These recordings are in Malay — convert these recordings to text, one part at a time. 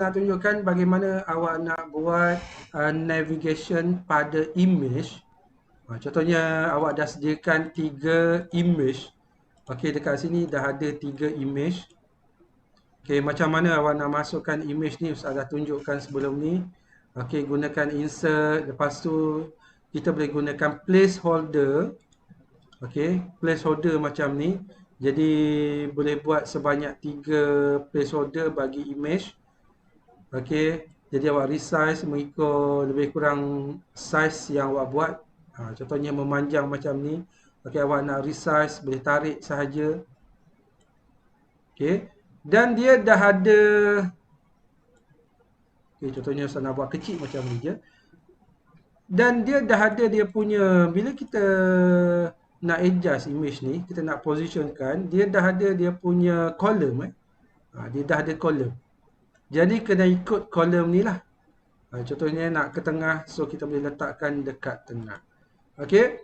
nak tunjukkan bagaimana awak nak buat navigation pada image. Contohnya awak dah sediakan 3 image. Okey, dekat sini dah ada 3 image. Okey, macam mana awak nak masukkan image ni, Ustaz dah tunjukkan sebelum ni. Okey, gunakan insert, lepas tu kita boleh gunakan placeholder. Okey, placeholder macam ni. Jadi boleh buat sebanyak 3 placeholder bagi image. Okey, jadi awak resize mengikut lebih kurang size yang awak buat. Contohnya memanjang macam ni. Okey, awak nak resize, boleh tarik sahaja. Okey, dan dia dah ada. Okey, contohnya saya nak buat kecil macam ni je. Dan dia dah ada dia punya, bila kita nak adjust image ni, kita nak positionkan, dia dah ada dia punya column. Dia dah ada column. Jadi kena ikut column ni lah. Contohnya nak ke tengah, so kita boleh letakkan dekat tengah. Okey.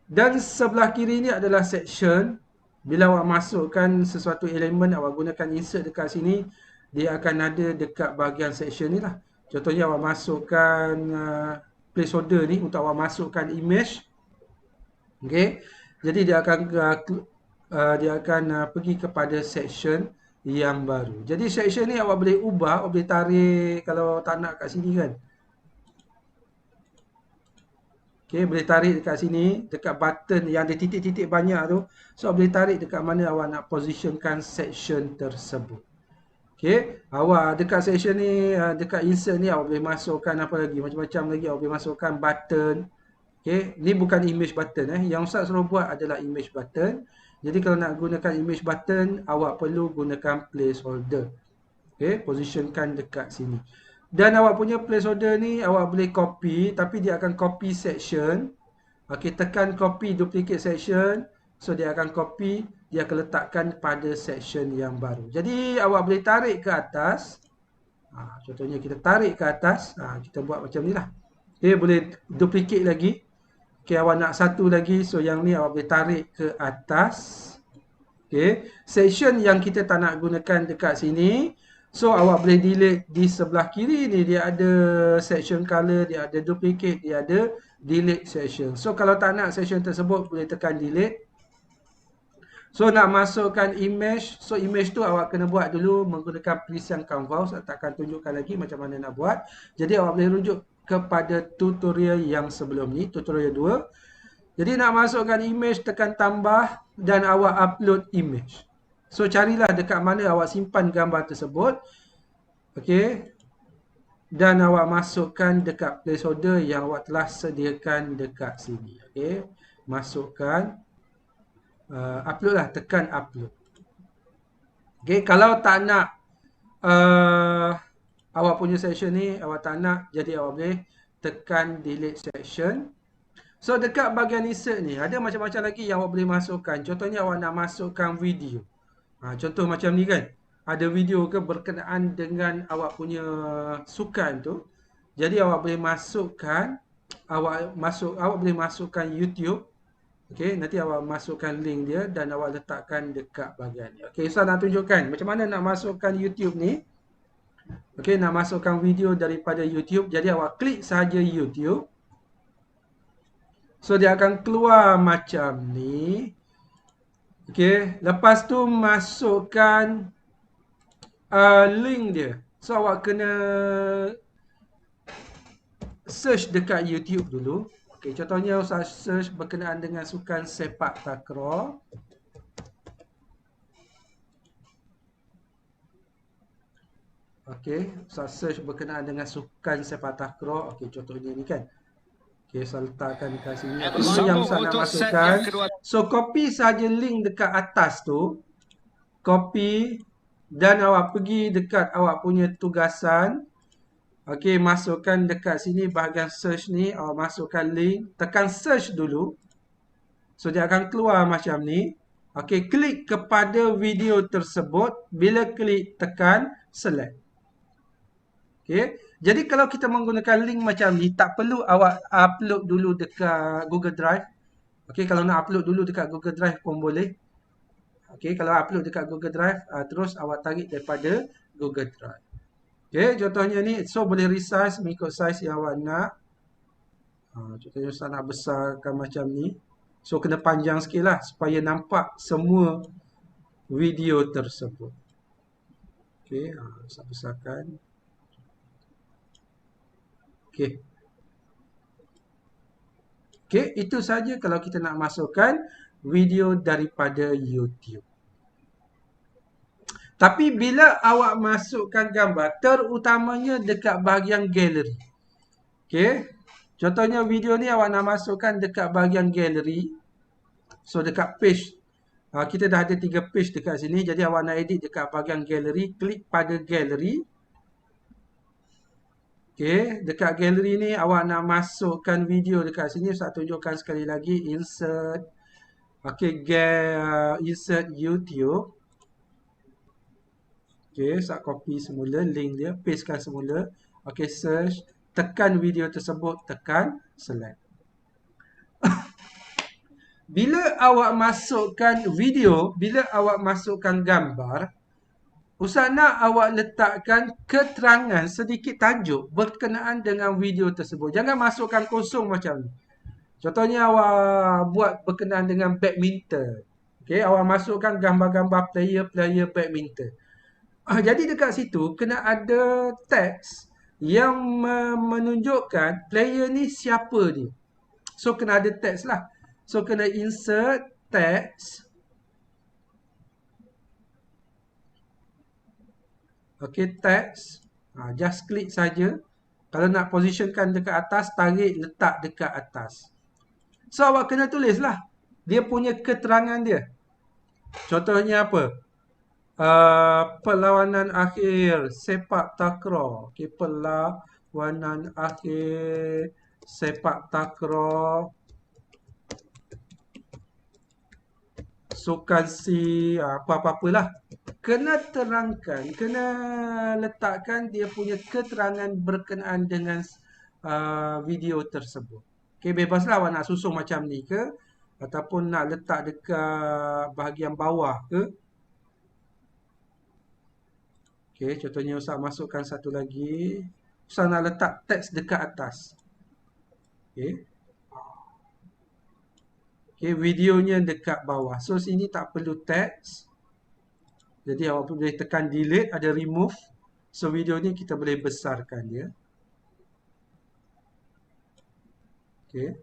Dan sebelah kiri ni adalah section. Bila awak masukkan sesuatu elemen, awak gunakan insert dekat sini, dia akan ada dekat bahagian section ni lah. Contohnya awak masukkan placeholder ni untuk awak masukkan image. Okey. Jadi dia akan pergi kepada section yang baru. Jadi section ni awak boleh ubah, awak boleh tarik kalau tak nak kat sini kan. Okey, boleh tarik dekat sini, dekat button yang ada titik-titik banyak tu. So boleh tarik dekat mana awak nak positionkan section tersebut. Okey, awak dekat section ni, dekat insert ni awak boleh masukkan apa lagi, macam-macam lagi. Awak boleh masukkan button. Okey, ni bukan image button Yang Ustaz suruh buat adalah image button. Jadi kalau nak gunakan image button, awak perlu gunakan placeholder. Okey, positionkan dekat sini. Dan awak punya placeholder ni awak boleh copy, tapi dia akan copy section. Okey, tekan copy duplicate section. So dia akan copy, dia akan letakkan pada section yang baru. Jadi awak boleh tarik ke atas. Contohnya kita tarik ke atas. Kita buat macam ni lah. Okey, boleh duplicate lagi. Okey, awak nak satu lagi. So yang ni awak boleh tarik ke atas. Okey, section yang kita tak nak gunakan dekat sini. So awak boleh delete di sebelah kiri ni, dia ada section color, dia ada duplicate, dia ada delete section. So kalau tak nak section tersebut, boleh tekan delete. So nak masukkan image, so image tu awak kena buat dulu menggunakan Precision Canva. Saya takkan tunjukkan lagi macam mana nak buat. Jadi awak boleh rujuk kepada tutorial yang sebelum ni, tutorial 2. Jadi nak masukkan image, tekan tambah dan awak upload image. So carilah dekat mana awak simpan gambar tersebut. Okey. Dan awak masukkan dekat placeholder yang awak telah sediakan dekat sini. Okey. Masukkan. Upload lah. Tekan upload. Okey. Kalau tak nak awak punya section ni, awak tak nak, jadi awak boleh tekan delete section. So dekat bahagian insert ni, ada macam-macam lagi yang awak boleh masukkan. Contohnya awak nak masukkan video. Contoh macam ni kan. Ada video ke berkenaan dengan awak punya sukan tu. Jadi awak boleh masukkan, awak boleh masukkan YouTube. Okey, nanti awak masukkan link dia dan awak letakkan dekat bahagian ni. Okey, Ustaz nak tunjukkan macam mana nak masukkan YouTube ni. Okey, nak masukkan video daripada YouTube. Jadi awak klik sahaja YouTube. So dia akan keluar macam ni. Okey, lepas tu masukkan link dia. So awak kena search dekat YouTube dulu. Okey, contohnya Ustaz search berkenaan dengan sukan sepak takraw. Okey, Ustaz search berkenaan dengan sukan sepak takraw. Okey, contohnya ni kan. Okey, saya letakkan dekat sini. Apa yang Ustaz nak masukkan. So copy saja link dekat atas tu. Copy. Dan awak pergi dekat awak punya tugasan. Okey, masukkan dekat sini bahagian search ni. Awak masukkan link. Tekan search dulu. So dia akan keluar macam ni. Okey, klik kepada video tersebut. Bila klik, tekan select. Okey. Jadi kalau kita menggunakan link macam ni, tak perlu awak upload dulu dekat Google Drive. Okey, kalau nak upload dulu dekat Google Drive pun boleh. Okey, kalau upload dekat Google Drive, terus awak tarik daripada Google Drive. Okey, contohnya ni, so boleh resize mengikut saiz yang awak nak. Contohnya Ustaz nak besarkan macam ni. So kena panjang sikit lah supaya nampak semua video tersebut. Okey, Ustaz besarkan. Okey. Okey, itu saja kalau kita nak masukkan video daripada YouTube. Tapi bila awak masukkan gambar, terutamanya dekat bahagian galeri. Okey. Contohnya video ni awak nak masukkan dekat bahagian galeri. So dekat page. Kita dah ada 3 page dekat sini. Jadi awak nak edit dekat bahagian galeri. Klik pada galeri. Okey. Dekat galeri ni awak nak masukkan video dekat sini. Saya tunjukkan sekali lagi. Insert. Okey. Insert YouTube. Okey. Saya copy semula link dia. Pastekan semula. Okey. Search. Tekan video tersebut. Tekan select. Bila awak masukkan video, bila awak masukkan gambar, Ustaz nak awak letakkan keterangan sedikit tajuk berkenaan dengan video tersebut. Jangan masukkan kosong macam ni. Contohnya awak buat berkenaan dengan badminton. Okey, awak masukkan gambar-gambar player badminton. Jadi dekat situ kena ada teks yang menunjukkan player ni siapa dia. So kena ada teks lah. So kena insert teks. Okey, teks. Just klik saja. Kalau nak positionkan dekat atas, tarik letak dekat atas. So awak kena tulis lah. Dia punya keterangan dia. Contohnya apa? Perlawanan akhir sepak takraw. Okey, perlawanan akhir sepak takraw sukan si apa-apalah. Kena terangkan, kena letakkan dia punya keterangan berkenaan dengan video tersebut. Okey, bebaslah awak nak susun macam ni ke ataupun nak letak dekat bahagian bawah ke. Okey, contohnya Ustaz masukkan satu lagi. Ustaz nak letak teks dekat atas. Okey. Okey, videonya dekat bawah. So sini tak perlu teks. Jadi awak boleh tekan delete, ada remove. So video ni kita boleh besarkan dia. Okey.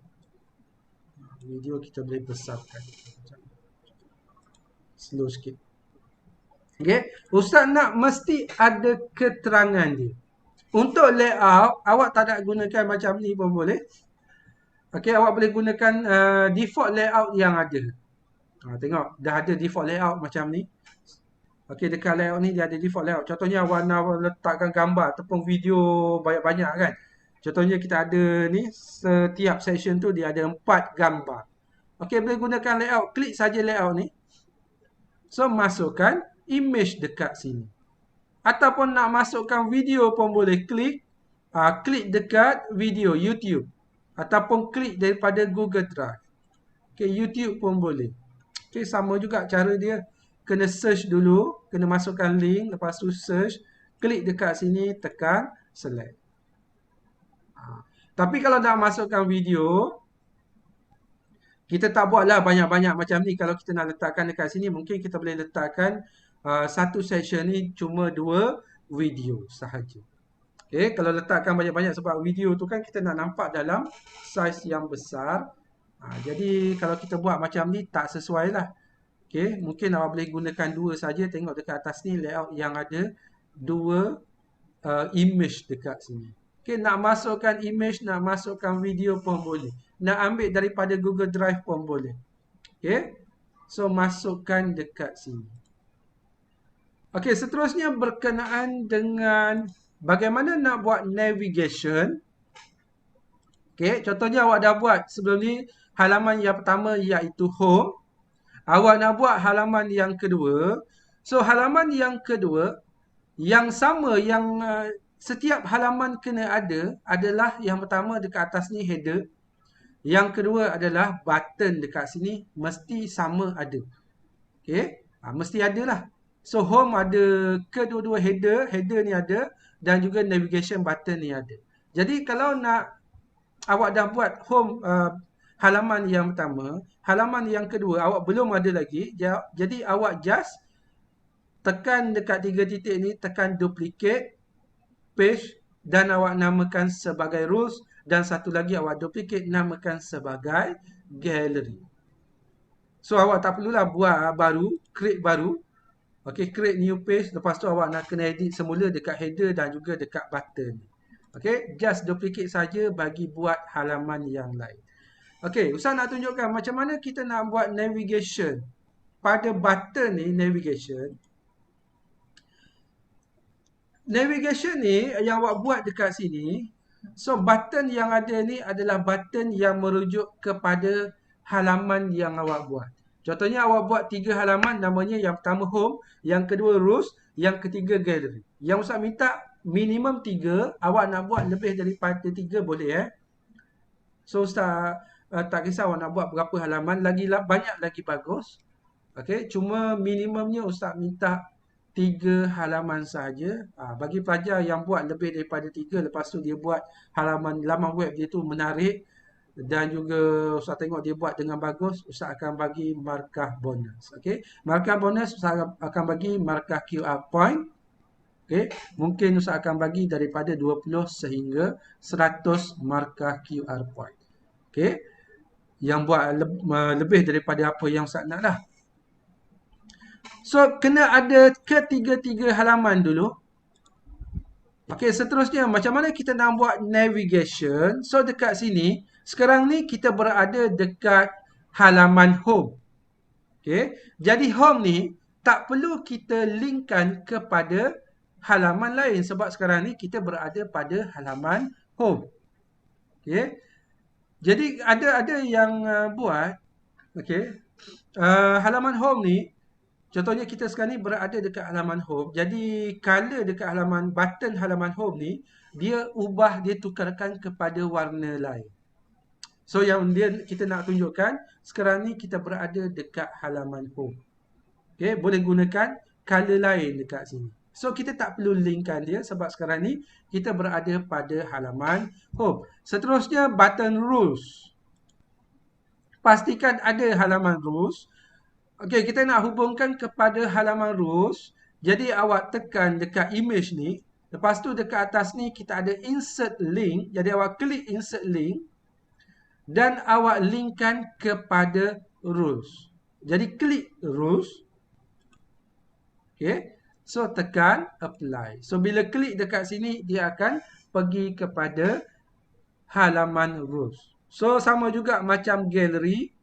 Video kita boleh besarkan. Slow sikit. Okey, Ustaz nak mesti ada keterangan dia. Untuk layout, awak tak nak gunakan macam ni pun boleh. Okey, awak boleh gunakan default layout yang ada. Tengok, dah ada default layout macam ni. Okey, dekat layout ni dia ada default layout. Contohnya awak nak letakkan gambar ataupun video banyak-banyak kan. Contohnya kita ada ni, setiap section tu dia ada 4 gambar. Okey, boleh gunakan layout. Klik saja layout ni. So, masukkan image dekat sini. Ataupun nak masukkan video pun boleh klik. Klik dekat video YouTube. Ataupun klik daripada Google Drive. Okey, YouTube pun boleh. Okey, sama juga cara dia. Kena search dulu. Kena masukkan link. Lepas tu search. Klik dekat sini. Tekan select. Tapi kalau nak masukkan video, kita tak buatlah banyak-banyak macam ni. Kalau kita nak letakkan dekat sini, mungkin kita boleh letakkan satu section ni cuma 2 video sahaja. Okay, kalau letakkan banyak-banyak sebab video tu kan kita nak nampak dalam saiz yang besar. Jadi kalau kita buat macam ni tak sesuai lah. Okay, mungkin awak boleh gunakan 2 saja. Tengok dekat atas ni layout yang ada 2 image dekat sini. Okay, nak masukkan image, nak masukkan video pun boleh. Nak ambil daripada Google Drive pun boleh. Okay, so masukkan dekat sini. Okay, seterusnya berkenaan dengan bagaimana nak buat navigation. Okay, contohnya awak dah buat sebelum ni halaman yang pertama iaitu home. Awak nak buat halaman yang kedua. So, halaman yang kedua, yang sama, yang setiap halaman kena ada adalah yang pertama dekat atas ni header. Yang kedua adalah button dekat sini mesti sama ada. Okay, mesti ada lah. So, home ada kedua-dua header. Header ni ada. dan juga navigation button ni ada. Jadi kalau nak awak dah buat home halaman yang pertama, halaman yang kedua awak belum ada lagi, jadi awak just tekan dekat 3 titik ni, tekan duplicate, paste dan awak namakan sebagai rules, dan satu lagi awak duplicate namakan sebagai gallery. So awak tak perlulah buat baru, create baru. Okey, create new page, lepas tu awak nak kena edit semula dekat header dan juga dekat button. Okey, just duplicate saja bagi buat halaman yang lain. Okey, Ustaz nak tunjukkan macam mana kita nak buat navigation pada button ni. Navigation ni yang awak buat dekat sini. So button yang ada ni adalah button yang merujuk kepada halaman yang awak buat. Contohnya awak buat 3 halaman, namanya yang pertama home, yang kedua rules, yang ketiga gallery. Yang Ustaz minta minimum 3, awak nak buat lebih daripada 3 boleh So Ustaz tak kisah awak nak buat berapa halaman, banyak lagi bagus. Okey, cuma minimumnya Ustaz minta 3 halaman saja. Bagi pelajar yang buat lebih daripada 3, lepas tu dia buat laman web dia tu menarik dan juga Ustaz tengok dia buat dengan bagus, Ustaz akan bagi markah bonus. Okey, markah bonus Ustaz akan bagi markah QR point. Okey, mungkin Ustaz akan bagi daripada 20 sehingga 100 markah QR point. Okey, yang buat lebih daripada apa yang Ustaz nak lah. So, kena ada ketiga-tiga halaman dulu. Okey, seterusnya macam mana kita nak buat navigation? So, dekat sini, sekarang ni kita berada dekat halaman home. Okey, jadi home ni tak perlu kita linkkan kepada halaman lain sebab sekarang ni kita berada pada halaman home. Okey, jadi ada yang buat, okey, halaman home ni. Contohnya kita sekarang ni berada dekat halaman home. Jadi color dekat button halaman home ni, dia tukarkan kepada warna lain. So yang kita nak tunjukkan, sekarang ni kita berada dekat halaman home. Okay, boleh gunakan color lain dekat sini. So kita tak perlu linkkan dia sebab sekarang ni kita berada pada halaman home. Seterusnya button rules. Pastikan ada halaman rules. Okey, kita nak hubungkan kepada halaman rules. Jadi awak tekan dekat image ni. Lepas tu dekat atas ni kita ada insert link. Jadi awak klik insert link. Dan awak linkkan kepada rules. Jadi klik rules. Okey. So tekan apply. So bila klik dekat sini dia akan pergi kepada halaman rules. So sama juga macam gallery.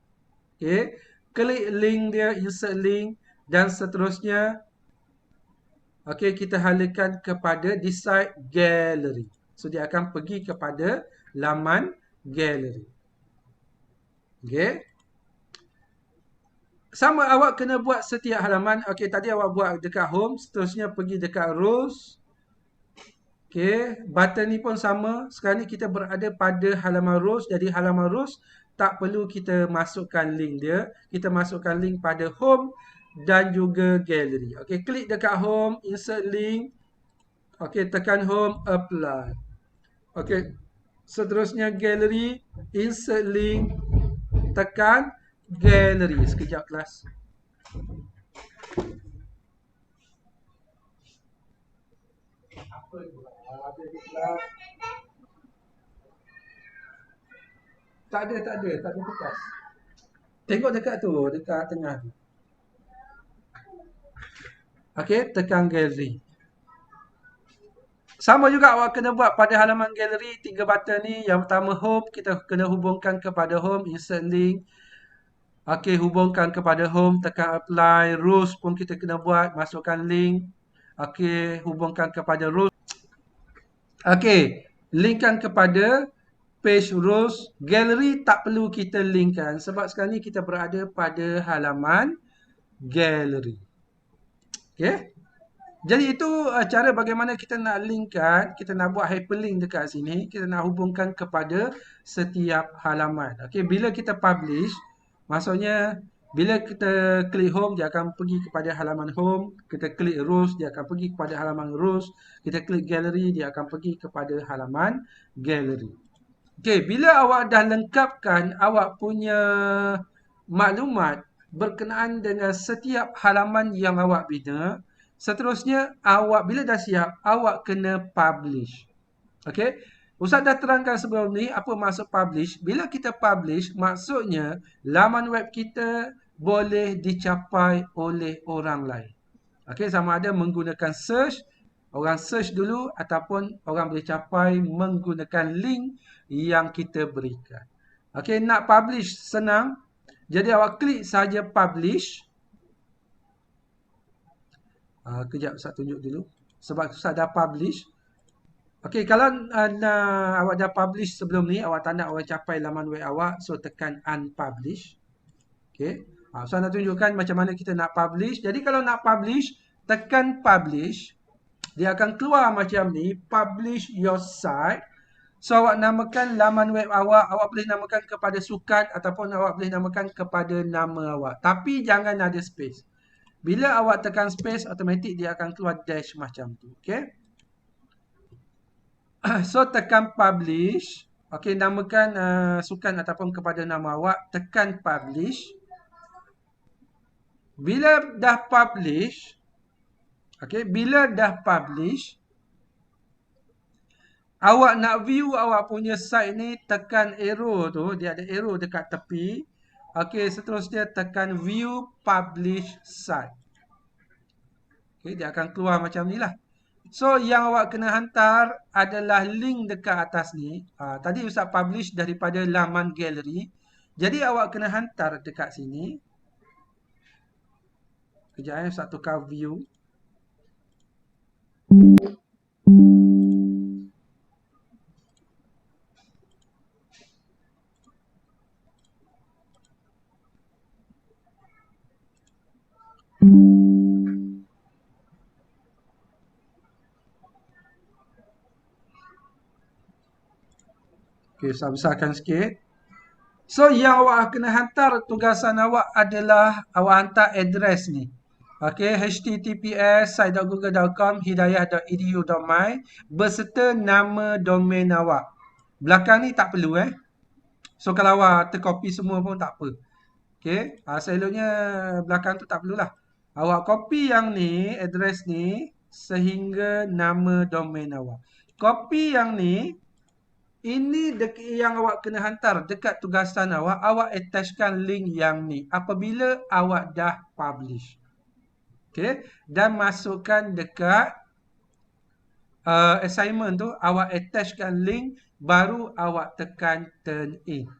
Okey. Klik link dia, insert link dan seterusnya. Okey, kita halakan kepada decide gallery. So dia akan pergi kepada laman gallery. Okey. Sama awak kena buat setiap halaman. Okey, tadi awak buat dekat home, seterusnya pergi dekat rules. Okey, button ni pun sama. Sekarang ni kita berada pada halaman rules. Jadi halaman rules tak perlu kita masukkan link dia. Kita masukkan link pada home dan juga gallery. Okey, klik dekat home, insert link. Okey, tekan home, apply. Okey, seterusnya gallery, insert link, tekan gallery. Sekejap kelas. Apa tu? Ada di kelas. Tak ada bekas. Tengok dekat tu, dekat tengah tu. Okey, tekan gallery. Sama juga awak kena buat pada halaman gallery, 3 button ni. Yang pertama home, kita kena hubungkan kepada home, insert link. Okey, hubungkan kepada home, tekan apply. Rules pun kita kena buat, masukkan link. Okey, hubungkan kepada rules. Okey, linkkan kepada page rules. Gallery tak perlu kita linkkan sebab sekarang ni kita berada pada halaman gallery. Okey. Jadi itu cara bagaimana kita nak linkkan, kita nak buat hyperlink dekat sini, kita nak hubungkan kepada setiap halaman. Okey, bila kita publish, maksudnya Bila kita klik home, dia akan pergi kepada halaman home. Kita klik rows, dia akan pergi kepada halaman rows. Kita klik gallery, dia akan pergi kepada halaman gallery. Okey, bila awak dah lengkapkan awak punya maklumat berkenaan dengan setiap halaman yang awak bina, seterusnya awak bila dah siap, awak kena publish. Okey. Ustaz dah terangkan sebelum ni apa maksud publish. Bila kita publish, maksudnya laman web kita boleh dicapai oleh orang lain. Okey, sama ada menggunakan search, orang search dulu ataupun orang boleh capai menggunakan link yang kita berikan. Okey, nak publish senang. Jadi awak klik saja publish. Kejap Ustaz tunjuk dulu. Sebab Ustaz dah publish. Okey, kalau awak dah publish sebelum ni, awak tak nak orang capai laman web awak, so tekan unpublish. Okey. Ustaz nak tunjukkan macam mana kita nak publish. Jadi kalau nak publish, tekan publish. Dia akan keluar macam ni, publish your site. So awak namakan laman web awak boleh namakan kepada sukan ataupun awak boleh namakan kepada nama awak. Tapi jangan ada space. Bila awak tekan space, automatik dia akan keluar dash macam tu. Okey. So tekan publish. Okey, namakan sukan ataupun kepada nama awak, tekan publish. Bila dah publish, okey, bila dah publish, awak nak view awak punya site ni, tekan arrow tu, dia ada arrow dekat tepi. Okey, seterusnya tekan view publish site. Okey, dia akan keluar macam ni lah. So, yang awak kena hantar adalah link dekat atas ni. Tadi Ustaz publish daripada laman gallery. Jadi, awak kena hantar dekat sini. Kejap Ustaz tukar view. Okey, Ustaz besarkan sikit. So, yang awak kena hantar tugasan awak adalah awak hantar address ni. Okey, https://site.google.com hidayah.edu.my berserta nama domain awak. Belakang ni tak perlu So, kalau awak tercopy semua pun tak apa. Okey, selalunya belakang tu tak perlulah. Awak copy yang ni, address ni sehingga nama domain awak. Copy yang ni, ini yang awak kena hantar dekat tugasan awak, awak attachkan link yang ni apabila awak dah publish. Okey, dan masukkan dekat assignment tu, awak attachkan link, baru awak tekan turn in.